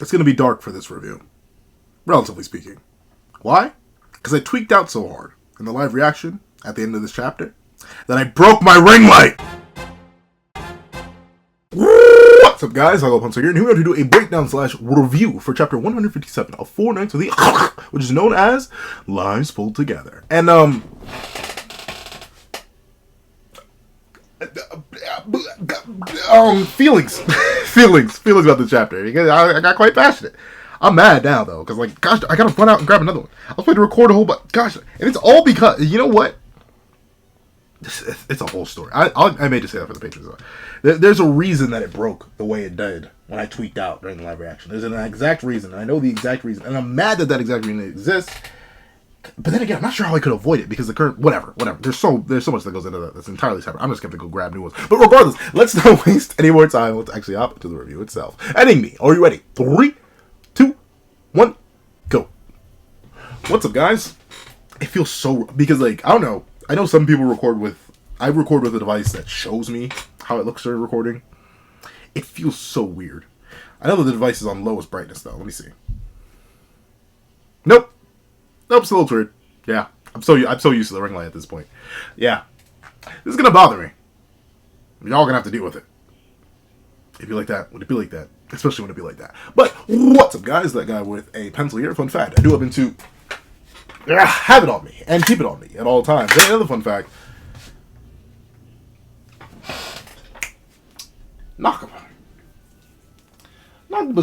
It's going to be dark for this review, relatively speaking. Why? Because I tweaked out so hard in the live reaction at the end of this chapter that I broke my ring light! What's up, guys? I love Hunter here, and here we're going to do a breakdown / review for chapter 157 of Four Knights of the which is known as Lives Pulled Together. And, feelings about the chapter. Because I got quite passionate. I'm mad now, though, because, like, gosh, I gotta run out and grab another one. I was going to record a whole bunch, gosh, and it's all because, you know what? It's a whole story. I may just say that for the patrons. There's a reason that it broke the way it did when I tweaked out during the live reaction. There's an exact reason, and I know the exact reason, and I'm mad that that exact reason exists. But then again, I'm not sure how I could avoid it because the current whatever. There's so much that goes into that that's entirely separate. I'm just gonna go grab new ones. But regardless, let's not waste any more time. Let's actually hop into the review itself. Ending me. Are you ready? 3, 2, 1, go. What's up, guys? It feels so because like I don't know. I know some people record with. I record with a device that shows me how it looks during recording. It feels so weird. I know that the device is on lowest brightness though. Let me see. Nope, still looks weird. Yeah, I'm so used to the ring light at this point. Yeah, this is gonna bother me. Y'all gonna have to deal with it. If you like that, would it be like that? Especially when it be like that. But what's up, guys? That guy with a pencil here. Fun fact: I do happen to have it on me and keep it on me at all times. And another fun fact. Nakama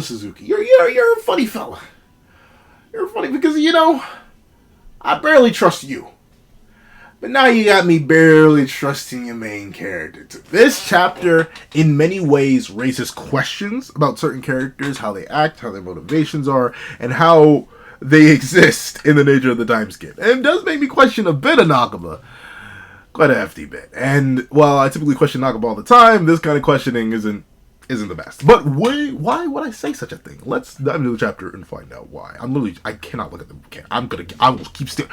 Suzuki, you're a funny fella. You're funny because, you know, I barely trust you. But now you got me barely trusting your main character. This chapter, in many ways, raises questions about certain characters, how they act, how their motivations are, and how they exist in the nature of the time skip. And it does make me question a bit of Nakama. Quite a hefty bit. And while I typically question Nakama all the time, this kind of questioning isn't the best. But why would I say such a thing? Let's dive into the chapter and find out why. I cannot look at the I will keep still.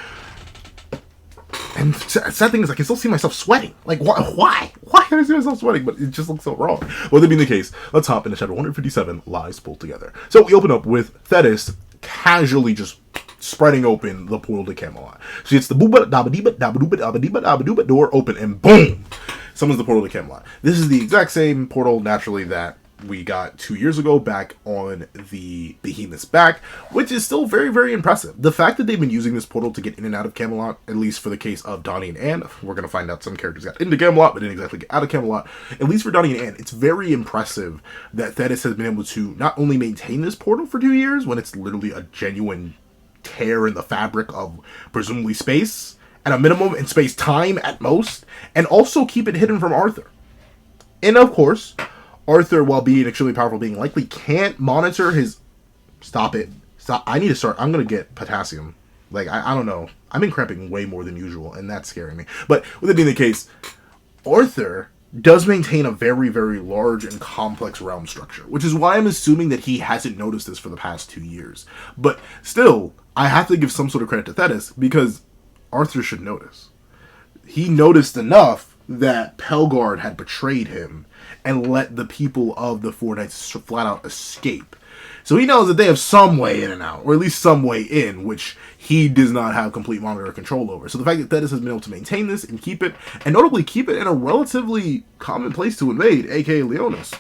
And sad thing is, I can still see myself sweating. Like, why? Why can I see myself sweating? But it just looks so wrong. Well, that being the case, let's hop into chapter 157, Lies Pulled Together. So we open up with Thetis casually just spreading open the portal to Camelot. She hits the booba dabba deeba dabba dooba dabba deeba dabba dooba door open, and boom, summons the portal to Camelot. This is the exact same portal, naturally, that we got 2 years ago back on the Behemoth's back, which is still very, very impressive. The fact that they've been using this portal to get in and out of Camelot, at least for the case of Donnie and Anne, we're going to find out some characters got into Camelot, but didn't exactly get out of Camelot. At least for Donnie and Anne, it's very impressive that Thetis has been able to not only maintain this portal for 2 years, when it's literally a genuine tear in the fabric of presumably space at a minimum and space time at most, and also keep it hidden from Arthur. And of course, Arthur, while being extremely powerful being, likely can't monitor his... Stop. I need to start. I'm gonna get potassium. Like, I don't know. I've been cramping way more than usual, and that's scaring me. But with it being the case, Arthur does maintain a very, very large and complex realm structure, which is why I'm assuming that he hasn't noticed this for the past 2 years. But still, I have to give some sort of credit to Thetis, because Arthur should notice. He noticed enough that Pelgard had betrayed him and let the people of the Four Knights flat out escape. So he knows that they have some way in and out, or at least some way in, which he does not have complete monitor control over. So the fact that Thetis has been able to maintain this and keep it, and notably keep it in a relatively common place to invade, aka Leonis.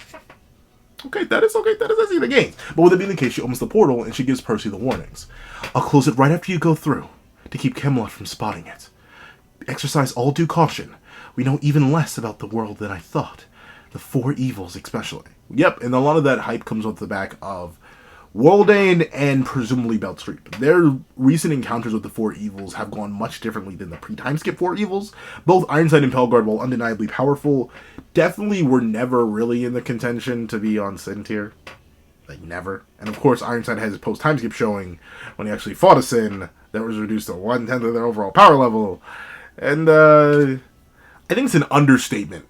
Okay, Thetis, that's the game. But with it being the case, she opens the portal and she gives Percy the warnings. I'll close it right after you go through, to keep Camelot from spotting it. Exercise all due caution. We know even less about the world than I thought. The four evils especially. Yep, and a lot of that hype comes off the back of Woldane and presumably Belt Street. Their recent encounters with the four evils have gone much differently than the pre-time skip four evils. Both Ironside and Pelgard, while undeniably powerful, definitely were never really in the contention to be on Sin tier. Like, never. And of course, Ironside has his post-time skip showing when he actually fought a Sin that was reduced to 1/10 of their overall power level. And, I think it's an understatement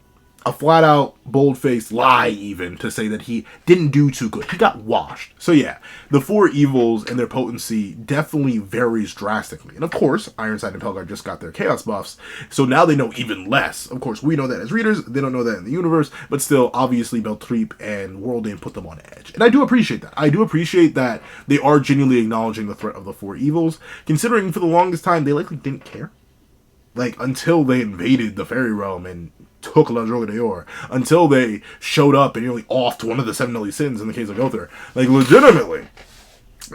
a flat-out, bold-faced lie, even, to say that he didn't do too good. He got washed. So yeah, the four evils and their potency definitely varies drastically. And of course, Ironside and Pelgar just got their chaos buffs, so now they know even less. Of course, we know that as readers, they don't know that in the universe, but still, obviously, Beltriep and Worldian put them on edge. And I do appreciate that. I do appreciate that they are genuinely acknowledging the threat of the four evils, considering for the longest time, they likely didn't care. Like, until they invaded the fairy realm and took La Droga d'Or, until they showed up and nearly offed one of the seven deadly sins in the case of Gother. Like, legitimately,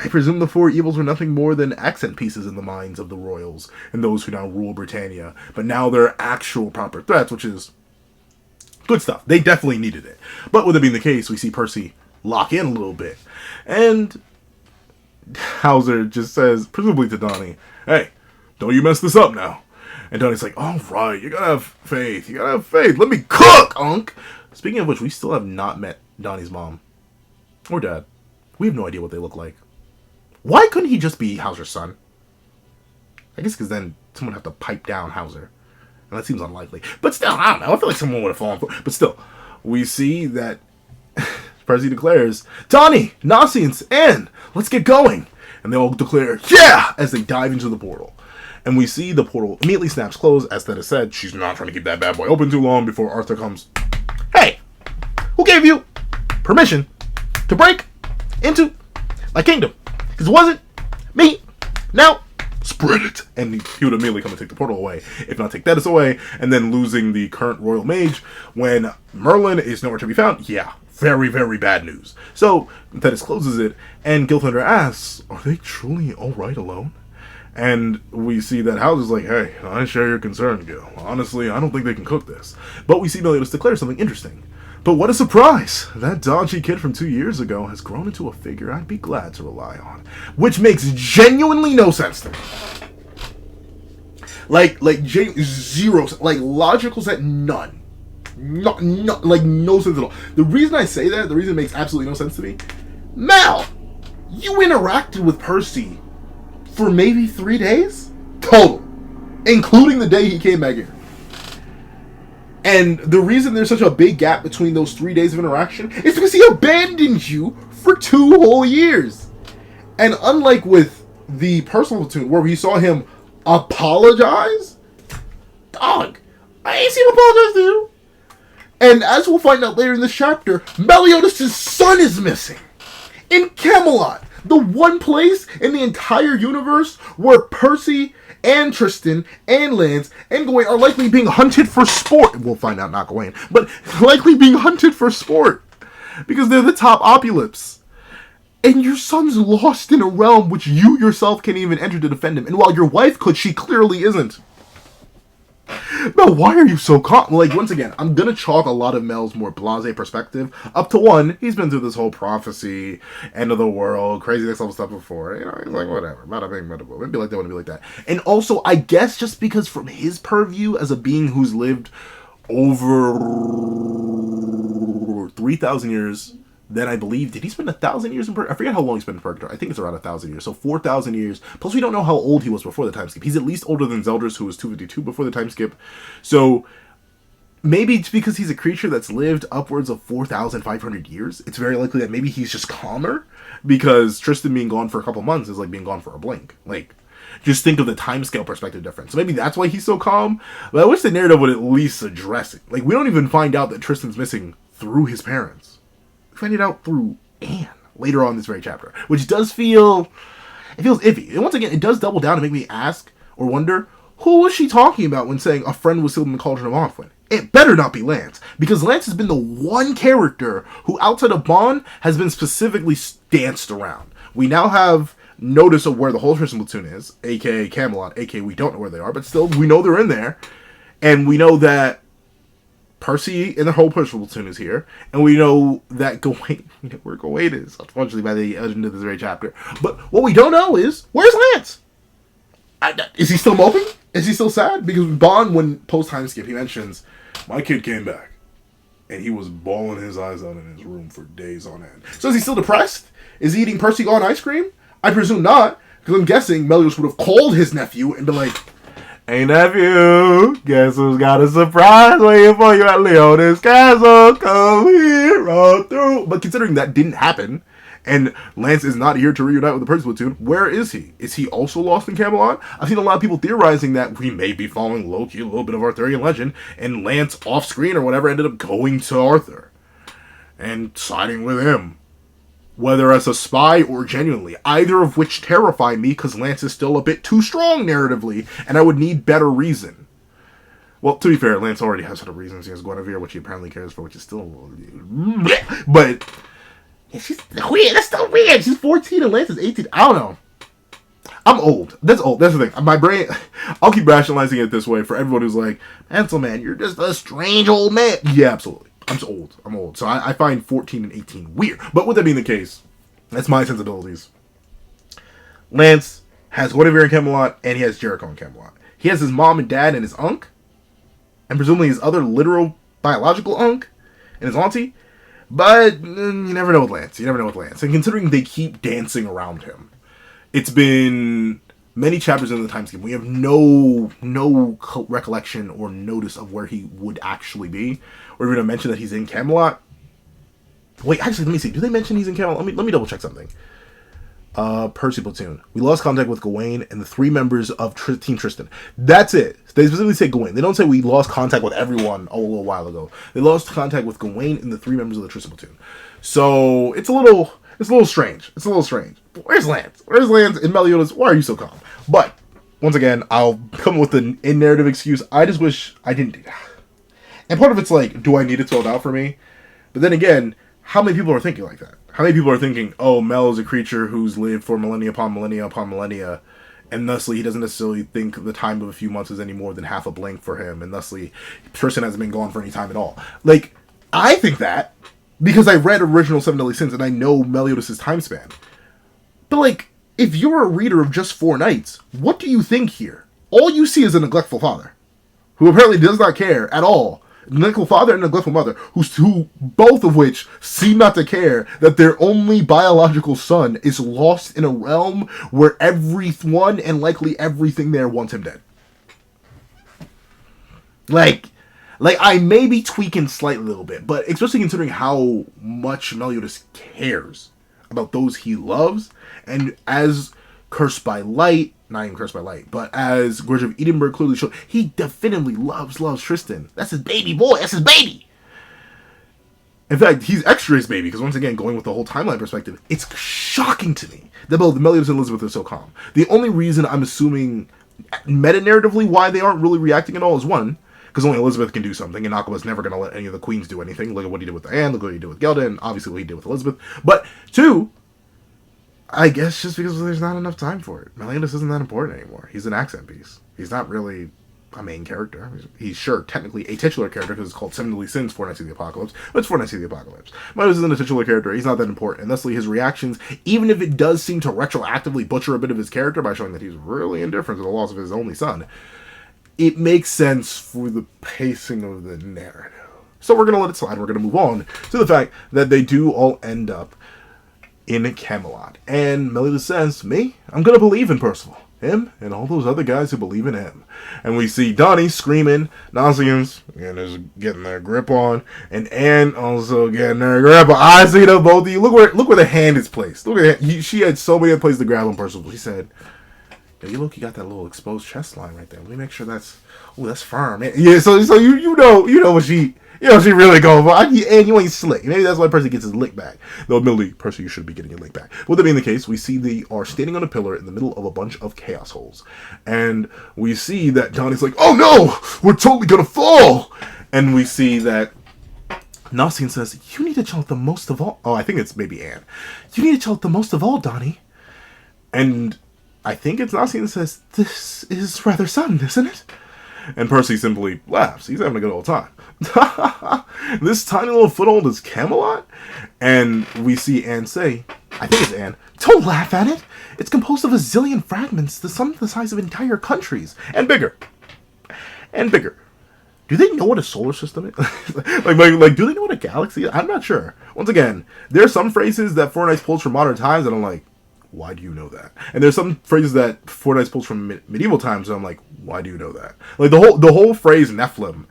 I presume the four evils were nothing more than accent pieces in the minds of the royals and those who now rule Britannia. But now they're actual proper threats, which is good stuff. They definitely needed it. But with it being the case, we see Percy lock in a little bit. And Hauser just says, presumably to Donnie, hey, don't you mess this up now. And Donnie's like, all right, you gotta have faith. You gotta have faith. Let me cook, Unc. Speaking of which, we still have not met Donnie's mom. Or dad. We have no idea what they look like. Why couldn't he just be Hauser's son? I guess because then someone would have to pipe down Hauser. And that seems unlikely. But still, I don't know. I feel like someone would have fallen for it. But still, we see that Percy declares, Donnie, Nasians, Anne, let's get going. And they all declare, yeah, as they dive into the portal. And we see the portal immediately snaps closed. As Theta said, she's not trying to keep that bad boy open too long before Arthur comes. Hey, who gave you permission to break into my kingdom? Because it wasn't me. Now, spread it. And he would immediately come and take the portal away, if not take Thetis away, and then losing the current royal mage when Merlin is nowhere to be found. Yeah, very, very bad news. So Thetis closes it, and Gilthunder asks, are they truly all right alone? And we see that Hauser's like, hey, I share your concern, Gil. Honestly, I don't think they can cook this. But we see Meliodas declare something interesting. But what a surprise! That dodgy kid from 2 years ago has grown into a figure I'd be glad to rely on. Which makes genuinely no sense to me. Zero, like, logical sense, none. No, no sense at all. The reason I say that, the reason it makes absolutely no sense to me, Mal, you interacted with Percy for maybe 3 days? Total. Including the day he came back here. And the reason there's such a big gap between those 3 days of interaction is because he abandoned you for 2 whole years. And unlike with the personal platoon, where we saw him apologize, dog, I ain't seen him apologize to you. And as we'll find out later in this chapter, Meliodas' son is missing. In Camelot. The one place in the entire universe where Percy and Tristan and Lance and Gawain are likely being hunted for sport. We'll find out, not Gawain, but likely being hunted for sport. Because they're the top opulence. And your son's lost in a realm which you yourself can't even enter to defend him. And while your wife could, she clearly isn't. Mel, why are you so calm? Like, once again, I'm gonna chalk a lot of Mel's more blasé perspective up to one, he's been through this whole prophecy, end of the world, crazy next level stuff before. You know, he's like, whatever, bada bing, bada boom. It'd be like that, wouldn't be like that. And also, I guess just because from his purview as a being who's lived over 3,000 years, then I believe, did he spend 1,000 years in Purgatory? I forget how long he spent in Purgatory. I think it's around 1,000 years. So 4,000 years. Plus we don't know how old he was before the time skip. He's at least older than Zeldris, who was 252 before the time skip. So maybe it's because he's a creature that's lived upwards of 4,500 years. It's very likely that maybe he's just calmer. Because Tristan being gone for a couple months is like being gone for a blink. Like, just think of the timescale perspective difference. So maybe that's why he's so calm. But I wish the narrative would at least address it. Like, we don't even find out that Tristan's missing through his parents. We find it out through Anne later on in this very chapter, which does feel, it feels iffy. And once again, it does double down and make me ask or wonder, who was she talking about when saying a friend was sealed in the cauldron of Onfwin? It better not be Lance, because Lance has been the one character who, outside of Bond, has been specifically danced around. We now have notice of where the whole Tristan platoon is, aka Camelot, aka we don't know where they are, but still, we know they're in there, and we know that Percy and the whole Percival platoon is here, and we know that Gawain, where Gawain is, unfortunately, by the end of this very chapter. But what we don't know is, where's Lance? Is he still moping? Is he still sad? Because Bond, when post-time skip, he mentions, my kid came back, and he was bawling his eyes out in his room for days on end. So is he still depressed? Is he eating Percy gone ice cream? I presume not, because I'm guessing Meliodas would have called his nephew and been like, Hey nephew, guess who's got a surprise waiting for you at Leona's castle? Come here, roll through. But considering that didn't happen, and Lance is not here to reunite with the Percy platoon, where is he? Is he also lost in Camelot? I've seen a lot of people theorizing that we may be following Loki, a little bit of Arthurian legend, and Lance off screen or whatever ended up going to Arthur and siding with him. Whether as a spy or genuinely, either of which terrify me because Lance is still a bit too strong narratively, and I would need better reason. Well, to be fair, Lance already has other reasons. He has Guinevere, which he apparently cares for, which is still... But... Yeah, she's weird. That's still weird. She's 14 and Lance is 18. I don't know. I'm old. That's old. That's the thing. My brain... I'll keep rationalizing it this way for everyone who's like, Ansel, man, you're just a strange old man. Yeah, absolutely. I'm just old. I'm old. So I find 14 and 18 weird. But with that being the case, that's my sensibilities. Lance has Guinevere in Camelot, and he has Jericho in Camelot. He has his mom and dad and his unc, and presumably his other literal biological unc, and his auntie. But you never know with Lance. You never know with Lance. And considering they keep dancing around him, it's been many chapters in the time skip. We have no recollection or notice of where he would actually be. We're going to mention that he's in Camelot. Wait, actually, let me see. Do they mention he's in Camelot? Let me double check something. Percy platoon. We lost contact with Gawain and the 3 members of Team Tristan. That's it. They specifically say Gawain. They don't say we lost contact with everyone a little while ago. They lost contact with Gawain and the 3 members of the Tristan platoon. So it's a little strange. It's a little strange. Where's Lance? Where's Lance in Meliodas? Why are you so calm? But once again, I'll come with an in-narrative excuse. I just wish I didn't do that. And part of it's like, do I need it spelled out for me? But then again, how many people are thinking like that? How many people are thinking, oh, Mel is a creature who's lived for millennia upon millennia upon millennia, and thusly he doesn't necessarily think the time of a few months is any more than half a blink for him, and thusly Tristan hasn't been gone for any time at all. Like, I think that because I read original Seven Deadly Sins and I know Meliodas' time span. But like, if you're a reader of just 4 Knights, what do you think here? All you see is a neglectful father, who apparently does not care at all. Neglectful father and neglectful mother, who both of which seem not to care that their only biological son is lost in a realm where everyone and likely everything there wants him dead. Like I may be tweaking slightly a little bit, but especially considering how much Meliodas cares about those he loves, and as Cursed by Light, not even Cursed by Light, but as Gorge of Edinburgh clearly showed, he definitively loves Tristan. That's his baby boy. That's his baby. In fact, he's extra his baby, because once again, going with the whole timeline perspective, it's shocking to me that both Meliodas and Elizabeth are so calm. The only reason I'm assuming meta-narratively why they aren't really reacting at all is 1, because only Elizabeth can do something, and Aqua's never going to let any of the queens do anything. Look at what he did with Diane, look what he did with Gelda, and obviously what he did with Elizabeth. But 2, I guess just because there's not enough time for it. Meliodas isn't that important anymore. He's an accent piece. He's not really a main character. He's sure technically a titular character because it's called Seven Deadly Sins, Four Knights of the Apocalypse, but it's Four Knights of the Apocalypse. Meliodas isn't a titular character. He's not that important. And thusly his reactions, even if it does seem to retroactively butcher a bit of his character by showing that he's really indifferent to the loss of his only son, it makes sense for the pacing of the narrative. So we're going to let it slide. We're going to move on to the fact that they do all end up in Camelot. And Meliodas says, me? I'm going to believe in Percival. Him and all those other guys who believe in him. And we see Donnie screaming, nonsense, and getting their grip on, and Anne also getting her grip on. I see them both of you. Look where the hand is placed. Look at that. She had so many other places to grab on Percival. She said, "Yo, you look, you got that little exposed chest line right there. Let me make sure that's firm." Yeah, so you know what she. You know, she really going for it. And you ain't slick. Maybe that's why Percy gets his lick back. Though, admittedly, Percy, you should be getting your lick back. With that being the case, we see they are standing on a pillar in the middle of a bunch of chaos holes. And we see that Donnie's like, oh no! We're totally gonna fall! And we see that Nasian says, you need to chill out the most of all. Oh, I think it's maybe Anne. You need to chill out the most of all, Donnie. And I think it's Nasian that says, this is rather sudden, isn't it? And Percy simply laughs. He's having a good old time. This tiny little foothold is Camelot? And we see Anne say, I think it's Anne, don't laugh at it. It's composed of a zillion fragments, some the size of entire countries. And bigger. And bigger. Do they know what a solar system is? like, do they know what a galaxy is? I'm not sure. Once again, there are some phrases that Four Knights pulls from modern times, and I'm like, why do you know that? And there's some phrases that Fortnite pulls from medieval times, and I'm like, why do you know that? Like, the whole phrase Nephilim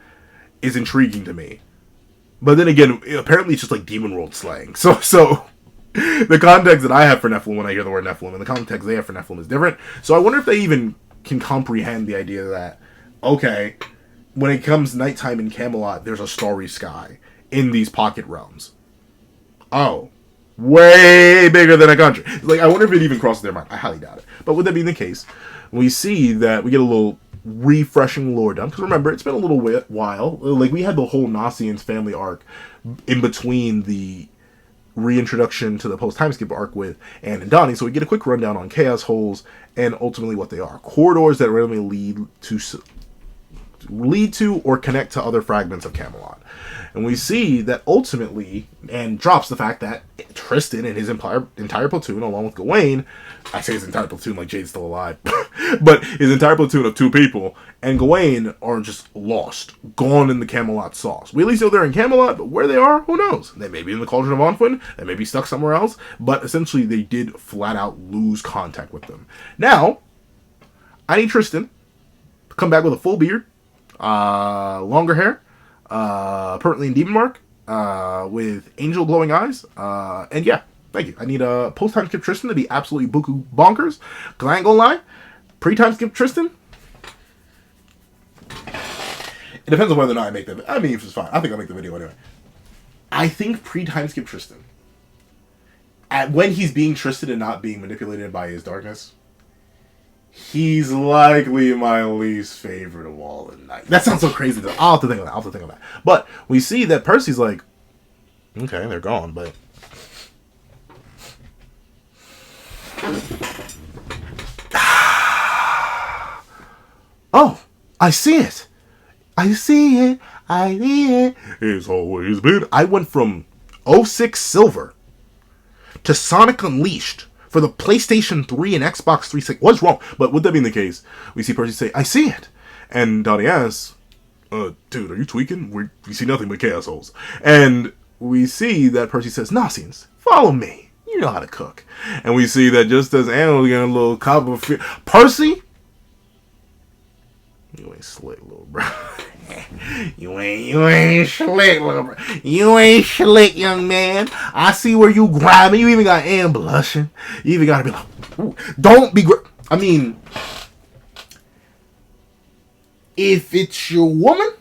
is intriguing to me. But then again, apparently it's just like Demon World slang. So the context that I have for Nephilim when I hear the word Nephilim and the context they have for Nephilim is different. So I wonder if they even can comprehend the idea that, okay, when it comes nighttime in Camelot, there's a starry sky in these pocket realms. Oh, way bigger than a country. Like, I wonder if it even crosses their mind. I highly doubt it. But with that being the case, we see that we get a little refreshing lore done. Because remember, it's been a little while. Like, we had the whole Nasian's family arc in between the reintroduction to the post-time skip arc with Anne and Donnie. So we get a quick rundown on chaos holes and ultimately what they are. Corridors that randomly lead to or connect to other fragments of Camelot. And we see that ultimately, and drops the fact that Tristan and his entire platoon, along with Gawain, I say his entire platoon like Jade's still alive, but his entire platoon of 2 people, and Gawain are just lost, gone in the Camelot sauce. We at least know they're in Camelot, but where they are, who knows? They may be in the Cauldron of Onfwin, they may be stuck somewhere else, but essentially they did flat out lose contact with them. Now, I need Tristan to come back with a full beard, longer hair, permanently in Demon Mark, with angel glowing eyes, and yeah, thank you. I need a post-time skip Tristan to be absolutely buku bonkers, because I ain't gonna lie, pre-time skip Tristan, it depends on whether or not I make the, I mean, if it's fine, I think I'll make the video anyway. I think pre-time skip Tristan, when he's being Tristan and not being manipulated by his darkness, he's likely my least favorite of all the night. That sounds so crazy though. I'll have to think of that. But we see that Percy's like, okay, they're gone, but oh, I see it. It's always been. I went from 06 Silver to Sonic Unleashed for the PlayStation 3 and Xbox 360. What's wrong? But with that being the case, we see Percy say, I see it. And Donnie asks, dude, are you tweaking? We see nothing but chaos holes. And we see that Percy says, Nasians, follow me. You know how to cook. And we see that just as Anna was getting a little cup of fear, Percy, you ain't slick, little bro. You ain't slick, little bro. You ain't slick, young man. I see where you grabbing. You even got Anne blushing. You even gotta be like, ooh, don't be. I mean, if it's your woman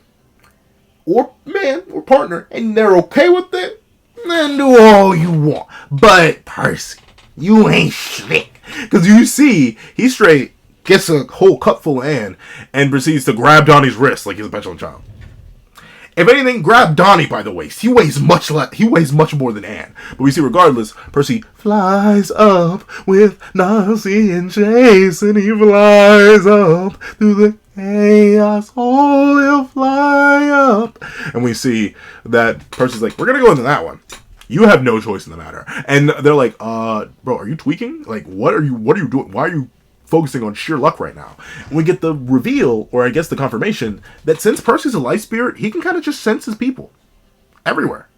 or man or partner and they're okay with it, then do all you want. But Percy, you ain't slick, because you see he straight gets a whole cup full of Anne and proceeds to grab Donnie's wrist like he's a petulant child. If anything, grab Donnie by the waist. He weighs much less. He weighs much more than Anne. But we see, regardless, Percy flies up with Nazi and Chase, and he flies up through the chaos hole. He'll fly up, and we see that Percy's like, "We're gonna go into that one. You have no choice in the matter." And they're like, "Bro, are you tweaking? Like, what are you doing? Why are you focusing on sheer luck right now?" And we get the reveal, or I guess the confirmation, that since Percy's a light spirit, he can kind of just sense his people everywhere.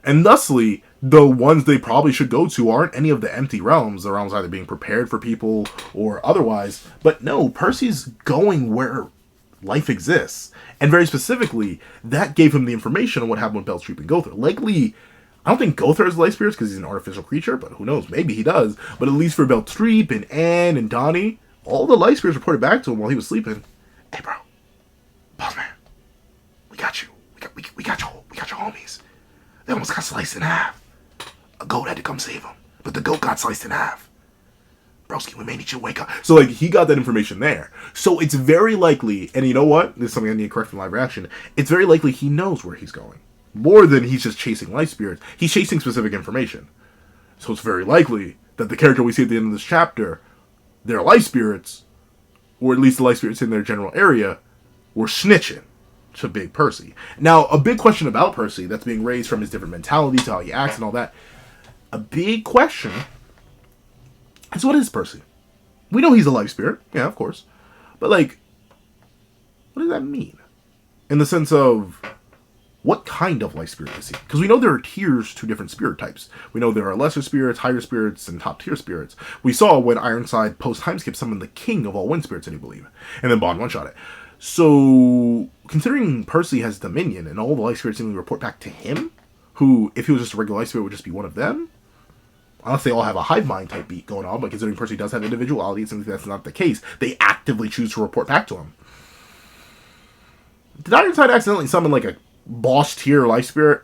And thusly, the ones they probably should go to aren't any of the empty realms. The realms either being prepared for people or otherwise. But no, Percy's going where life exists. And very specifically, that gave him the information on what happened with Belstreep and Gother. Likely, I don't think Gother has light spirits because he's an artificial creature, but who knows? Maybe he does. But at least for Belstreep and Anne and Donnie, all the light spirits reported back to him while he was sleeping. Hey, bro, boss man, we got you. We got your homies. They almost got sliced in half. A goat had to come save them, but the goat got sliced in half. Broski, we may need you to wake up. So, like, he got that information there. So it's very likely, and you know what? This is something I need to correct from live reaction. It's very likely he knows where he's going. More than he's just chasing light spirits. He's chasing specific information. So it's very likely that the character we see at the end of this chapter, their light spirits, or at least the light spirits in their general area, were snitching to Big Percy. Now, a big question about Percy that's being raised from his different mentality to how he acts and all that, a big question is, what is Percy? We know he's a light spirit. Yeah, of course. But, like, what does that mean? In the sense of, what kind of life spirit is he? Because we know there are tiers to different spirit types. We know there are lesser spirits, higher spirits, and top tier spirits. We saw when Ironside post-timeskip summoned the king of all wind spirits, I believe, and then Bond one-shot it. So, considering Percy has dominion and all the life spirits seemingly report back to him, who, if he was just a regular life spirit, would just be one of them, unless they all have a hive mind type beat going on, but considering Percy does have individuality, and that's not the case, they actively choose to report back to him. Did Ironside accidentally summon like a boss tier life spirit?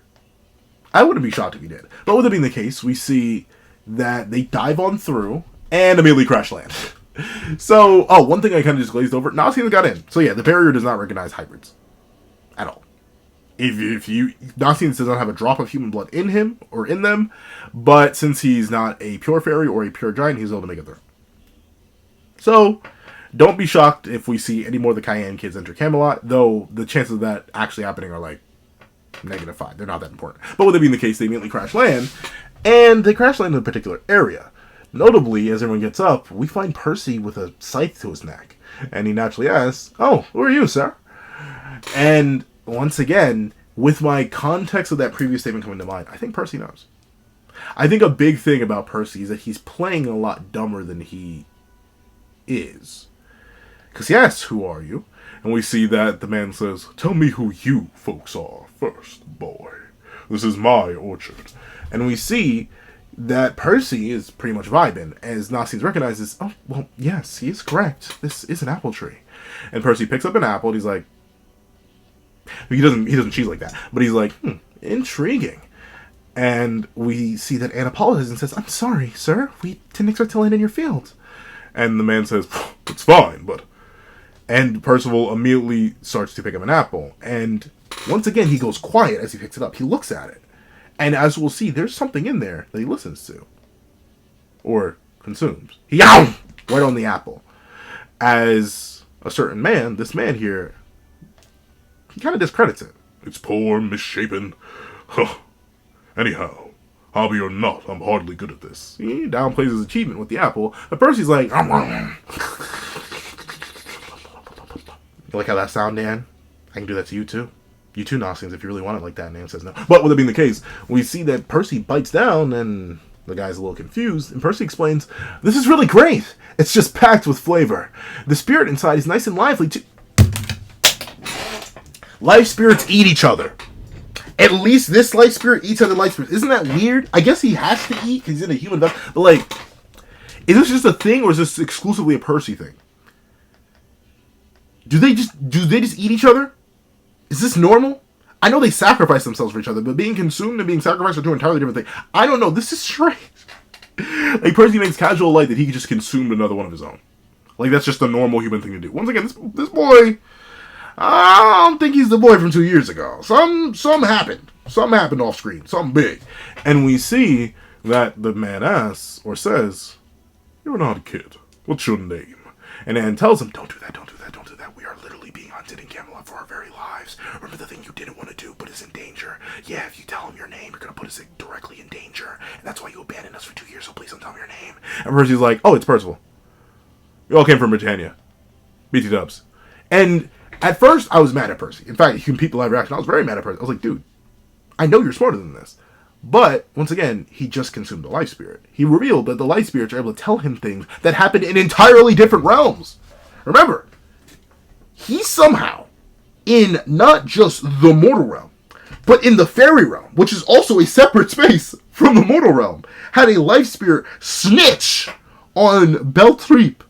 I wouldn't be shocked if he did. But with it being the case, we see that they dive on through and immediately crash land. So, one thing I kind of just glazed over, Noxians got in. So yeah, the barrier does not recognize hybrids. At all. Noxians does not have a drop of human blood in him, or in them, but since he's not a pure fairy or a pure giant, he's able to make it through. So, don't be shocked if we see any more of the Cayenne kids enter Camelot, though the chances of that actually happening are like -5. They're not that important. But with it being the case, they immediately crash land, and they crash land in a particular area. Notably, as everyone gets up, we find Percy with a scythe to his neck, and he naturally asks, "Oh, who are you, sir?" And once again, with my context of that previous statement coming to mind, I think Percy knows. I think a big thing about Percy is that he's playing a lot dumber than he is. Because he asks, "Who are you?" And we see that the man says, "Tell me who you folks are first, boy. This is my orchard." And we see that Percy is pretty much vibing, as Noxians recognizes, "Oh, well, yes, he is correct. This is an apple tree." And Percy picks up an apple, and he's like, he doesn't cheese like that, but he's like, intriguing. And we see that Anne apologizes and says, "I'm sorry, sir. We didn't expect to land in your field." And the man says, "It's fine, but..." And Percival immediately starts to pick up an apple. And once again, he goes quiet as he picks it up. He looks at it. And as we'll see, there's something in there that he listens to. Or consumes. Yow! Right on the apple. As a certain man, this man here, he kind of discredits it. "It's poor, misshapen. Huh. Anyhow, hobby or not, I'm hardly good at this." He downplays his achievement with the apple. But Percy's like, You like how that sound, Dan? I can do that to you too. You too, Noxians, if you really want it like that. And Dan says no. But with it being the case, we see that Percy bites down, and the guy's a little confused. And Percy explains, "This is really great. It's just packed with flavor. The spirit inside is nice and lively too." Life spirits eat each other. At least this life spirit eats other life spirits. Isn't that weird? I guess he has to eat because he's in a human vessel. But like, is this just a thing, or is this exclusively a Percy thing? Do they just eat each other? Is this normal? I know they sacrifice themselves for each other, but being consumed and being sacrificed are two entirely different things. I don't know. This is strange. Like, Percy makes casual light that he just consumed another one of his own. Like, that's just a normal human thing to do. Once again, this boy, I don't think he's the boy from 2 years ago. Something happened. Something happened off screen. Something big. And we see that the man asks, or says, "You're an odd kid. What's your name?" And Anne tells him, "Don't do that, don't do that, don't do that. We are literally being hunted in Camelot for our very lives. Remember the thing you didn't want to do, but is in danger. Yeah, if you tell him your name, you're going to put us directly in danger. And that's why you abandoned us for 2 years, so please don't tell me your name." And Percy's like, "Oh, it's Percival. You all came from Britannia. BT dubs." And at first, I was mad at Percy. In fact, you can peep the live reaction. I was very mad at Percy. I was like, dude, I know you're smarter than this. But, once again, he just consumed the life spirit. He revealed that the life spirits are able to tell him things that happen in entirely different realms. Remember, he somehow, in not just the mortal realm, but in the fairy realm, which is also a separate space from the mortal realm, had a life spirit snitch on Beltrep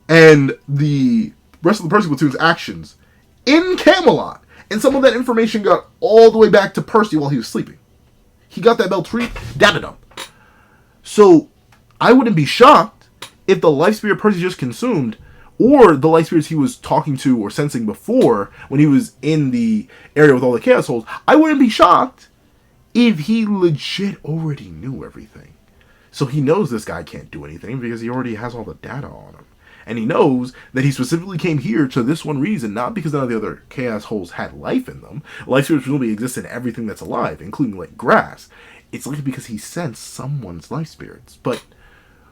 and the rest of the Percy platoon's actions in Camelot. And some of that information got all the way back to Percy while he was sleeping. He got that Beltrep, da-da-dum. So, I wouldn't be shocked if the life spirit Percy just consumed, or the life spirits he was talking to or sensing before, when he was in the area with all the Chaos Holes, I wouldn't be shocked if he legit already knew everything. So he knows this guy can't do anything because he already has all the data on him. And he knows that he specifically came here to this one reason, not because none of the other Chaos Holes had life in them. Life spirits presumably exist in everything that's alive, including, like, grass. It's likely because he sensed someone's life spirits. But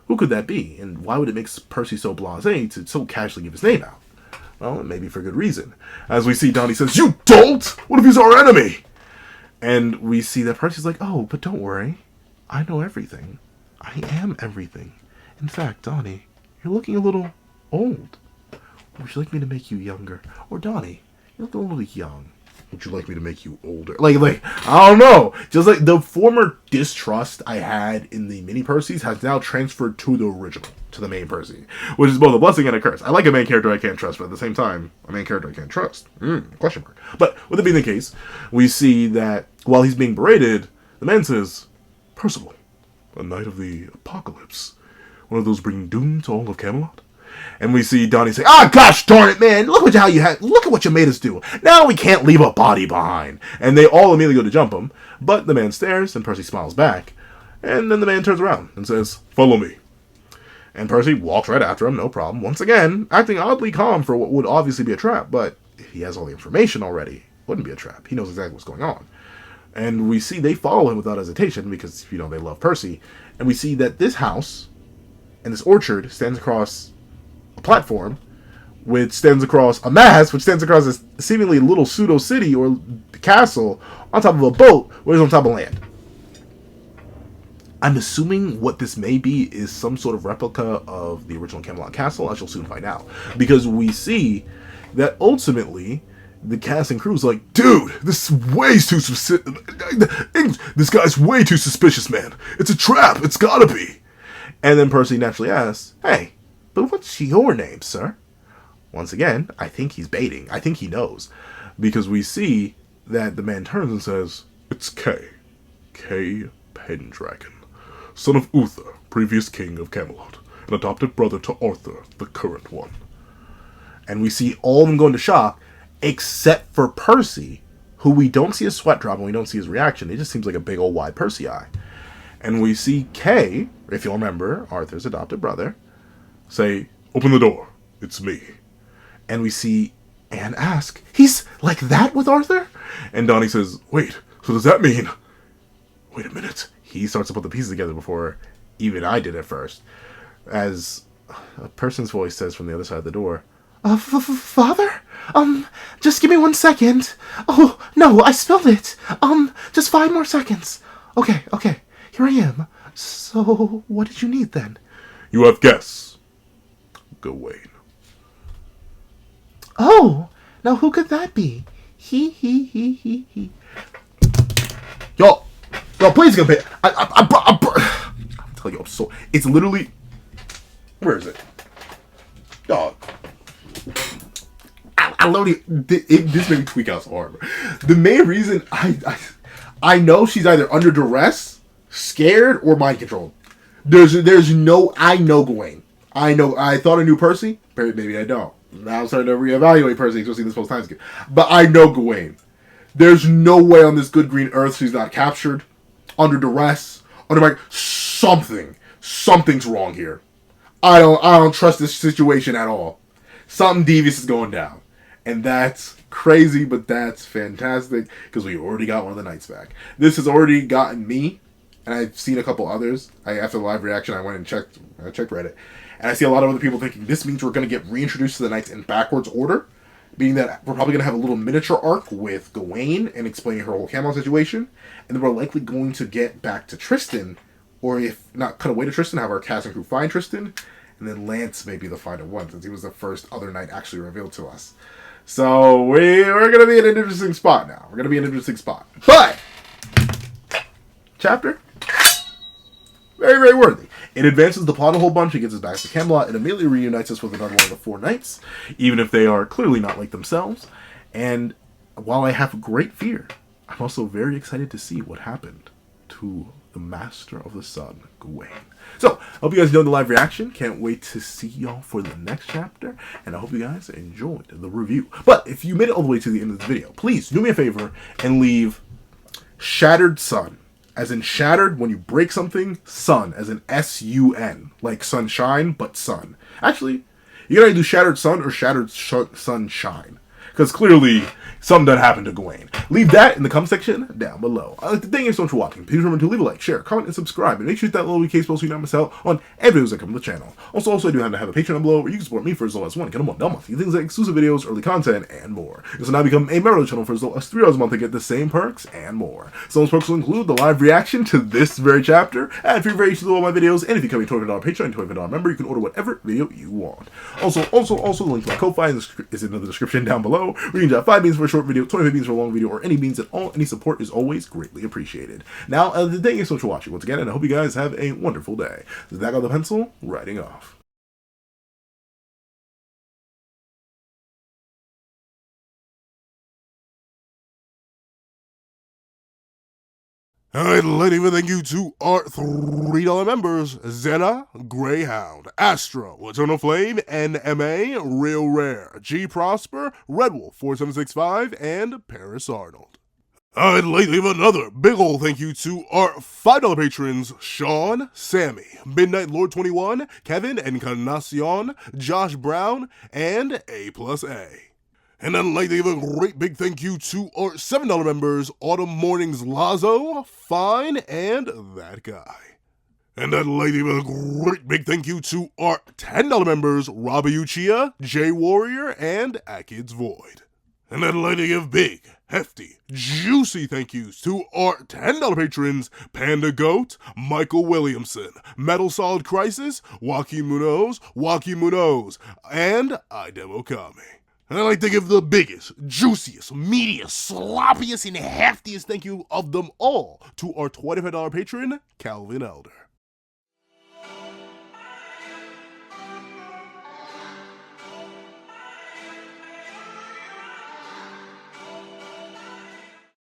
who could that be? And why would it make Percy so blasé to so casually give his name out? Well, it may be for good reason. As we see, Donnie says, "You dolt! What if he's our enemy?" And we see that Percy's like, "Oh, but don't worry. I know everything. I am everything. In fact, Donnie, you're looking a little old. Would you like me to make you younger? Or Donnie, you're looking a little young. Would you like me to make you older?" Like, I don't know. Just like the former distrust I had in the mini Percys has now transferred to the original, to the main Percy, which is both a blessing and a curse. I like a main character I can't trust, but at the same time, a main character I can't trust. Question mark. But with it being the case, we see that while he's being berated, the man says, "Percival, a knight of the apocalypse, one of those bringing doom to all of Camelot." And we see Donnie say, "Ah, gosh darn it, man! Look at what you made us do. Now we can't leave a body behind." And they all immediately go to jump him, but the man stares, and Percy smiles back. And then the man turns around and says, "Follow me." And Percy walks right after him, no problem. Once again, acting oddly calm for what would obviously be a trap, but if he has all the information already, it wouldn't be a trap. He knows exactly what's going on. And we see they follow him without hesitation because, they love Percy. And we see that this house and this orchard stands across a platform, which stands across a mast, which stands across a seemingly little pseudo-city or castle on top of a boat, which is on top of land. I'm assuming what this may be is some sort of replica of the original Camelot castle, as you'll soon find out. Because we see that ultimately the cast and crew's like, "Dude, this is way too this guy's way too suspicious, man. It's a trap. It's gotta be." And then Percy naturally asks, "Hey, but what's your name, sir?" Once again, I think he's baiting. I think he knows. Because we see that the man turns and says, "It's Kay Pendragon, son of Uther, previous king of Camelot, an adopted brother to Arthur, the current one." And we see all of them go into shock, except for Percy, who we don't see his sweat drop and we don't see his reaction. It just seems like a big old wide Percy eye. And we see Kay, if you'll remember, Arthur's adopted brother, say, "Open the door. It's me." And we see Anne ask, "He's like that with Arthur?" And Donnie says, "Wait, so does that mean..." Wait a minute. He starts to put the pieces together before even I did at first. As a person's voice says from the other side of the door, "Father? Just give me 1 second. Oh, no, I spilled it. Just 5 more seconds. Okay, here I am. So, what did you need then?" "You have guests. Gawain." "Oh, now who could that be? He. Y'all, please compare. I'm telling you, it's literally, where is it? Dog. I literally, this made me tweak out so hard. The main reason I know she's either under duress, scared, or mind controlled. I know Gawain. I thought I knew Percy. Maybe I don't. Now I'm starting to reevaluate Percy, especially this most times. But I know Gawain. There's no way on this good green earth she's not captured, under duress, something's wrong here. I don't trust this situation at all. Something devious is going down. And that's crazy, but that's fantastic, because we already got one of the knights back. This has already gotten me, and I've seen a couple others. After the live reaction, I went and checked Reddit, and I see a lot of other people thinking this means we're going to get reintroduced to the knights in backwards order, meaning that we're probably going to have a little miniature arc with Gawain and explaining her whole Camelot situation, and then we're likely going to get back to Tristan, or if not, cut away to Tristan, have our cast and crew find Tristan, and then Lance may be the final one, since he was the first other knight actually revealed to us. So we're going to be in an interesting spot now. But chapter, very, very worthy. It advances the plot a whole bunch. It gets us back to Camelot. It immediately reunites us with another one of the 4 knights, even if they are clearly not like themselves. And while I have great fear, I'm also very excited to see what happened to the Master of the Sun, Gawain. So, I hope you guys enjoyed the live reaction. Can't wait to see y'all for the next chapter. And I hope you guys enjoyed the review. But if you made it all the way to the end of the video, please do me a favor and leave Shattered Sun. As in shattered when you break something, sun, as in S-U-N. Like sunshine, but sun. Actually, you gotta do Shattered Sun or Shattered Sunshine. Because clearly, something that happened to Gawain? Leave that in the comment section down below. I'd like to thank you so much for watching. Please remember to leave a like, share, comment, and subscribe. And make sure you hit that little case bell so you don't miss out on every videos that come to the channel. Also, I do have to have a Patreon down below where you can support me for as low as $1. Get a $1 month. You things like exclusive videos, early content, and more. This will now become a member of the channel for as low as $3 a month to get the same perks and more. Some of those perks will include the live reaction to this very chapter, ad-free variations of all my videos, and if you become a $25 Patreon, $25 member, you can order whatever video you want. Also, the link to my Ko-Fi is in the description down below, where you can drop 5 beans for a short video, 25 beans for a long video, or any beans at all. Any support is always greatly appreciated. Now, thank you so much for watching once again, and I hope you guys have a wonderful day. This is Back on the Pencil, writing off. I'd like to thank you to our $3 members, Zena, Greyhound, Astro, Eternal Flame, NMA, Real Rare, G Prosper, Red Wolf 4765, and Paris Arnold. I'd like to give another big ol' thank you to our $5 patrons, Sean, Sammy, Midnight Lord 21, Kevin Encarnacion, Josh Brown, and A+A. And I'd like to give a great big thank you to our $7 members, Autumn Mornings Lazo, Fine, and That Guy. And I'd like to give a great big thank you to our $10 members, Robbie Uchiha, Jay Warrior, and Akid's Void. And I'd like to give big, hefty, juicy thank yous to our $10 patrons, Panda Goat, Michael Williamson, Metal Solid Crisis, Joaquin Munoz, and Idem Okami. And I'd like to give the biggest, juiciest, meatiest, sloppiest, and heftiest thank you of them all to our $25 patron, Calvin Elder.